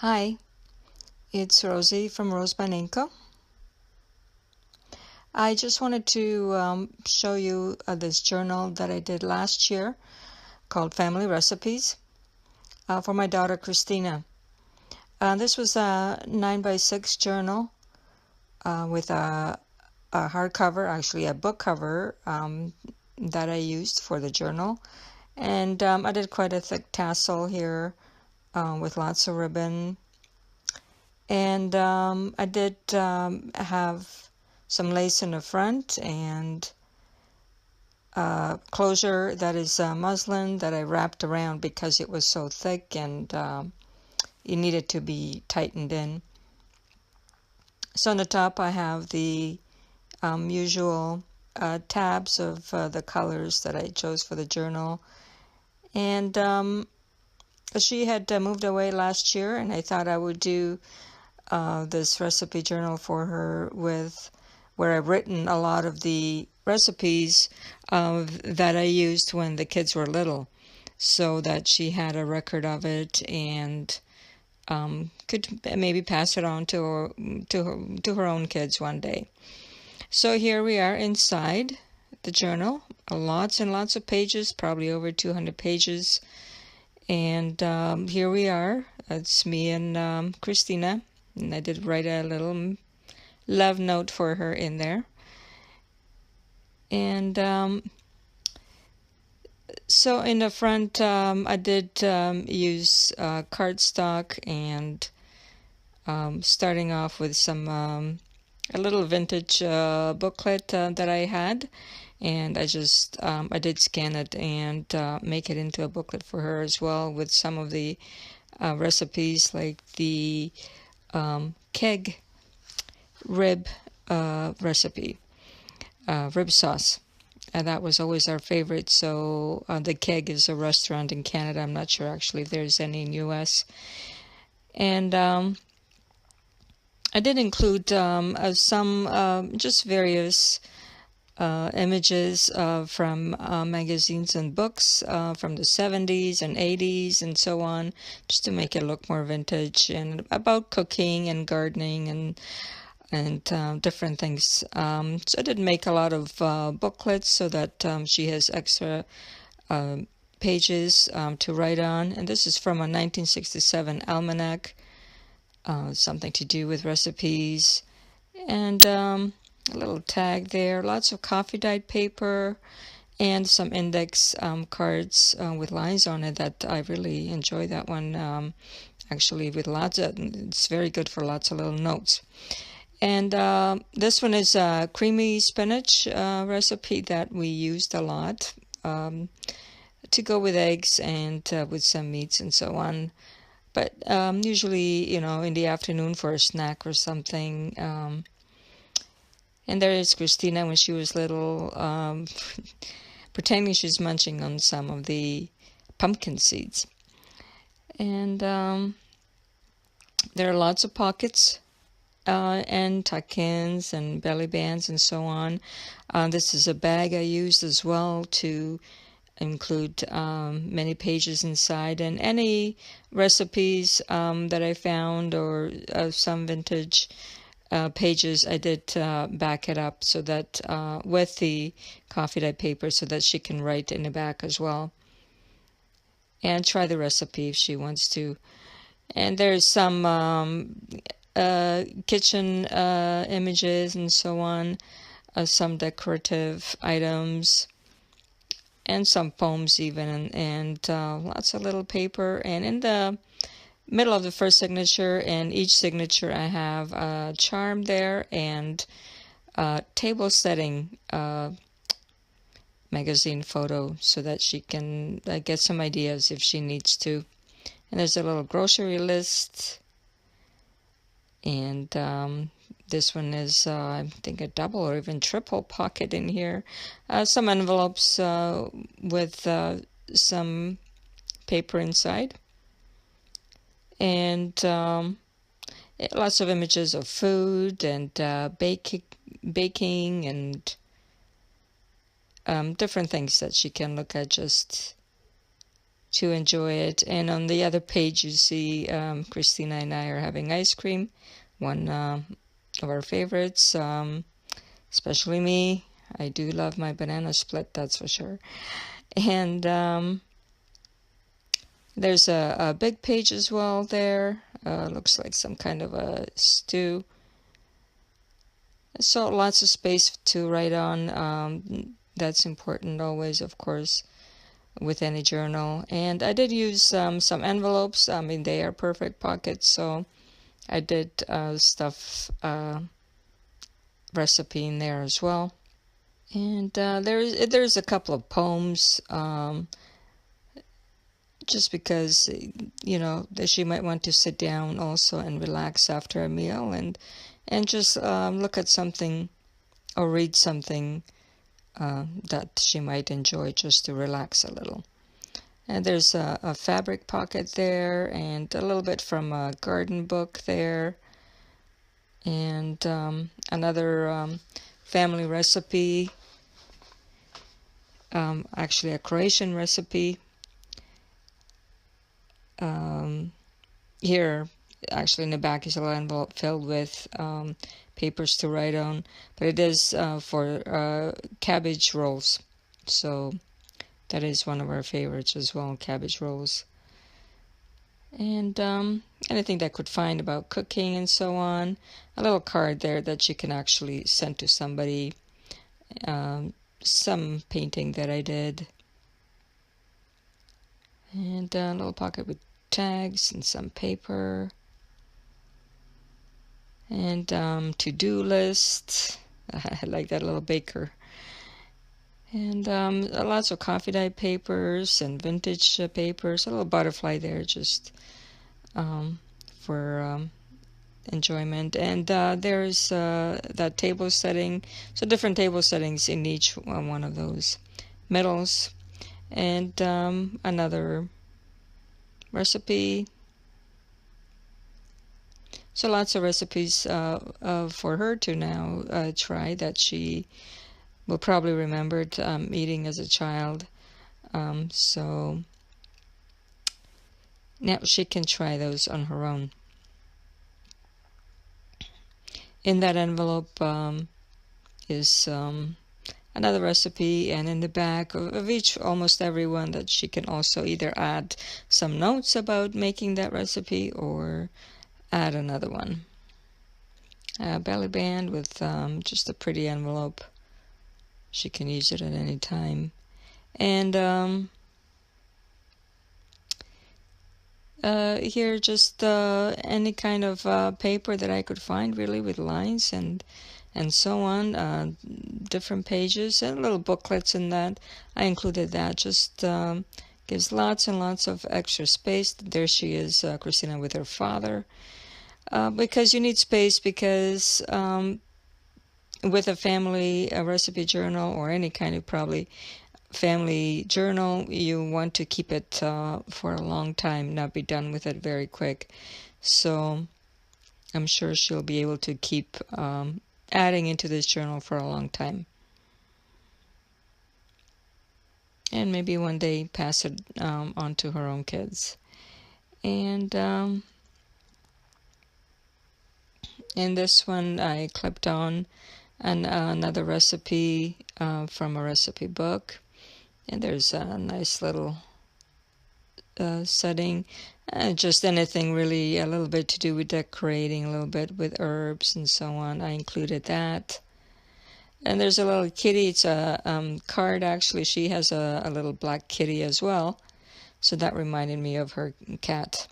Hi, it's Rosie from RoseByNameCo. I just wanted to show you this journal that I did last year called Family Recipes for my daughter Kristina. This was a 9x6 journal with a hardcover, actually a book cover that I used for the journal. And I did quite a thick tassel here with lots of ribbon. And I did have some lace in the front and closure that is muslin that I wrapped around because it was so thick and it needed to be tightened in. So on the top I have the usual tabs of the colors that I chose for the journal. And she had moved away last year, and I thought I would do this recipe journal for her where I've written a lot of the recipes that I used when the kids were little, so that she had a record of it and could maybe pass it on to her own kids one day. So here we are inside the journal, lots and lots of pages, probably over 200 pages. And here we are. It's me and Kristina. And I did write a little love note for her in there. And so in the front, I did use cardstock and starting off with some a little vintage booklet that I had. And I just I did scan it and make it into a booklet for her as well, with some of the recipes, like the keg rib recipe, rib sauce. That was always our favorite. So the Keg is a restaurant in Canada. I'm not sure actually if there's any in US. And I did include some just various images from magazines and books from the 70s and 80s and so on, just to make it look more vintage, and about cooking and gardening and different things. So I did make a lot of booklets so that she has extra pages to write on. And this is from a 1967 Almanac, something to do with recipes. And a little tag there, lots of coffee dyed paper, and some index cards with lines on it that I really enjoy that one, actually, with lots of, it's very good for lots of little notes. And this one is a creamy spinach recipe that we used a lot to go with eggs and with some meats and so on. But usually, you know, in the afternoon for a snack or something. And there is Kristina when she was little, pretending she's munching on some of the pumpkin seeds. And there are lots of pockets and tuck-ins and belly bands and so on. This is a bag I used as well to include many pages inside, and any recipes that I found, or some vintage pages, I did back it up so that with the coffee dyed paper, so that she can write in the back as well and try the recipe if she wants to. And there's some kitchen images and so on, some decorative items, and some poems even, and lots of little paper. And in the middle of the first signature and each signature, I have a charm there and table setting magazine photo, so that she can get some ideas if she needs to. And there's a little grocery list, and this one is I think a double or even triple pocket in here. Some envelopes with some paper inside, and lots of images of food and baking and different things that she can look at just to enjoy it. And on the other page, you see Kristina and I are having ice cream, one of our favorites, especially me. I do love my banana split, that's for sure. And there's a big page as well there. Looks like some kind of a stew. So lots of space to write on. That's important always, of course, with any journal. And I did use some envelopes. I mean, they are perfect pockets, so I did stuff recipe in there as well. And there's a couple of poems, just because, you know, that she might want to sit down also and relax after a meal and just look at something or read something that she might enjoy, just to relax a little. And there's a fabric pocket there, and a little bit from a garden book there, and another family recipe, actually a Croatian recipe. Here, actually in the back is a little envelope filled with papers to write on, but it is for cabbage rolls. So that is one of our favorites as well, cabbage rolls. And anything that I could find about cooking and so on. A little card there that you can actually send to somebody. Some painting that I did. And a little pocket with tags and some paper. And to-do list. I like that little baker. And lots of coffee dye papers and vintage papers. A little butterfly there, just for enjoyment. And there's that table setting. So different table settings in each one of those medals. And another recipe. So lots of recipes for her to now try that she will probably remember eating as a child. So now she can try those on her own. In that envelope is another recipe, and in the back of each, almost every one, that she can also either add some notes about making that recipe or add another one. A belly band with just a pretty envelope. She can use it at any time. And here just any kind of paper that I could find, really, with lines and so on, different pages and little booklets in that. I included that. Just gives lots and lots of extra space. There she is, Kristina, with her father. Because you need space, because with a family recipe journal or any kind of probably family journal, you want to keep it for a long time, not be done with it very quick. So I'm sure she'll be able to keep adding into this journal for a long time. And maybe one day pass it on to her own kids. And in this one, I clipped on another recipe from a recipe book. And there's a nice little setting. Just anything really, a little bit to do with decorating, a little bit with herbs and so on. I included that. And there's a little kitty. It's a card, actually. She has a little black kitty as well. So that reminded me of her cat.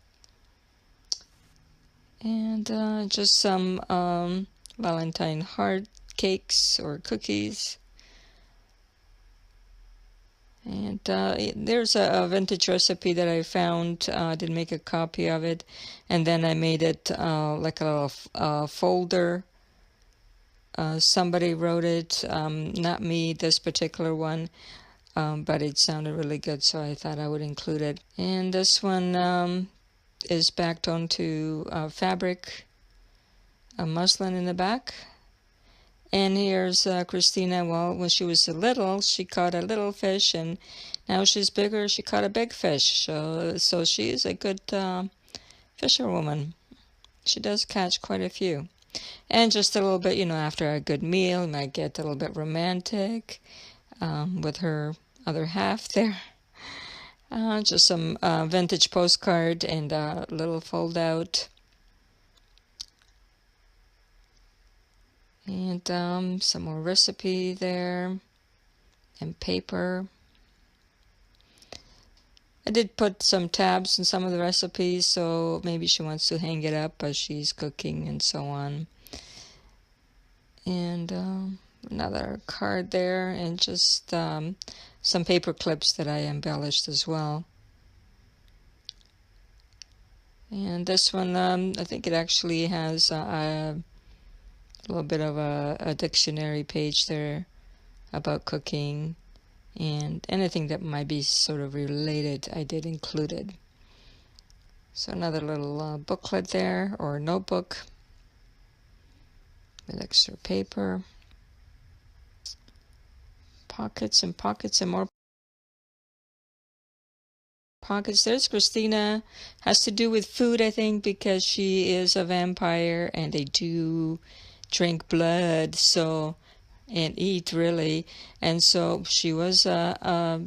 And just some Valentine heart cakes or cookies. And there's a vintage recipe that I found. I did make a copy of it. And then I made it like a little folder. Somebody wrote it, not me, this particular one. But it sounded really good, so I thought I would include it. And this one is backed onto fabric, a muslin in the back. And here's Kristina. Well, when she was little, she caught a little fish, and now she's bigger. She caught a big fish. So she is a good fisherwoman. She does catch quite a few. And just a little bit, after a good meal, you might get a little bit romantic with her other half there. Just some vintage postcard and a little fold out. And some more recipe there and paper. I did put some tabs in some of the recipes, so maybe she wants to hang it up as she's cooking and so on. And another card there, and just some paper clips that I embellished as well. And this one, I think it actually has a little bit of a dictionary page there about cooking, and anything that might be sort of related I did included. So another little booklet there, or notebook with extra paper. Pockets and pockets and more pockets. There's Kristina. Has to do with food, I think, because she is a vampire and they do drink blood, so, and eat really. And so she was a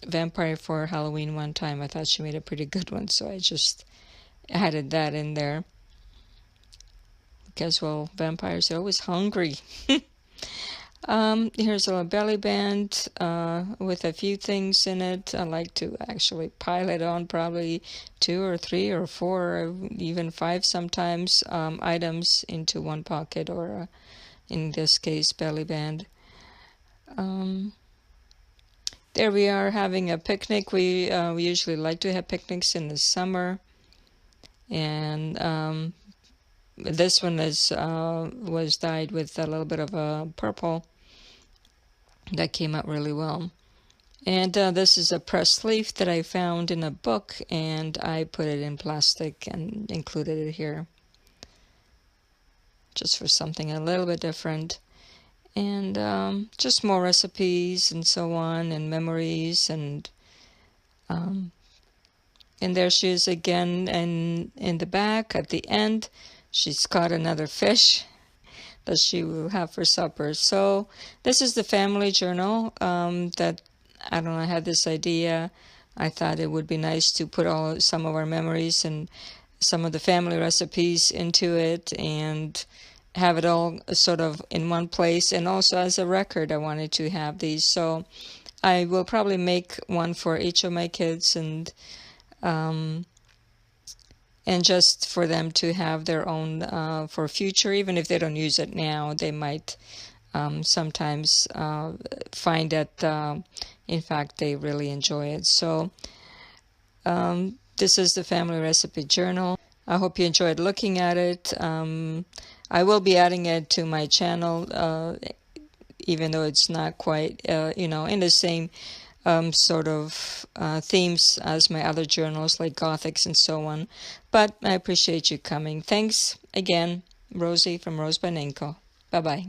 vampire for Halloween one time. I thought she made a pretty good one, so I just added that in there. Because, well, vampires are always hungry. Here's a little belly band with a few things in it. I like to actually pile it on probably 2 or 3 or 4 or even 5 sometimes items into one pocket, or in this case belly band. There we are having a picnic. We usually like to have picnics in the summer, and this one was dyed with a little bit of purple. That came out really well. And this is a pressed leaf that I found in a book, and I put it in plastic and included it here, just for something a little bit different. And just more recipes and so on, and memories, and there she is again, and in the back at the end she's caught another fish that she will have for supper. So this is the family journal that, I don't know, I had this idea. I thought it would be nice to put some of our memories and some of the family recipes into it, and have it all sort of in one place. And also as a record, I wanted to have these. So I will probably make one for each of my kids, and just for them to have their own for future. Even if they don't use it now, they might sometimes find that in fact they really enjoy it. So this is the family recipe journal. I hope you enjoyed looking at it. I will be adding it to my channel, even though it's not quite in the same sort of themes as my other journals, like Gothics and so on. But I appreciate you coming. Thanks again, Rosie from RoseByNameCo. Bye-bye.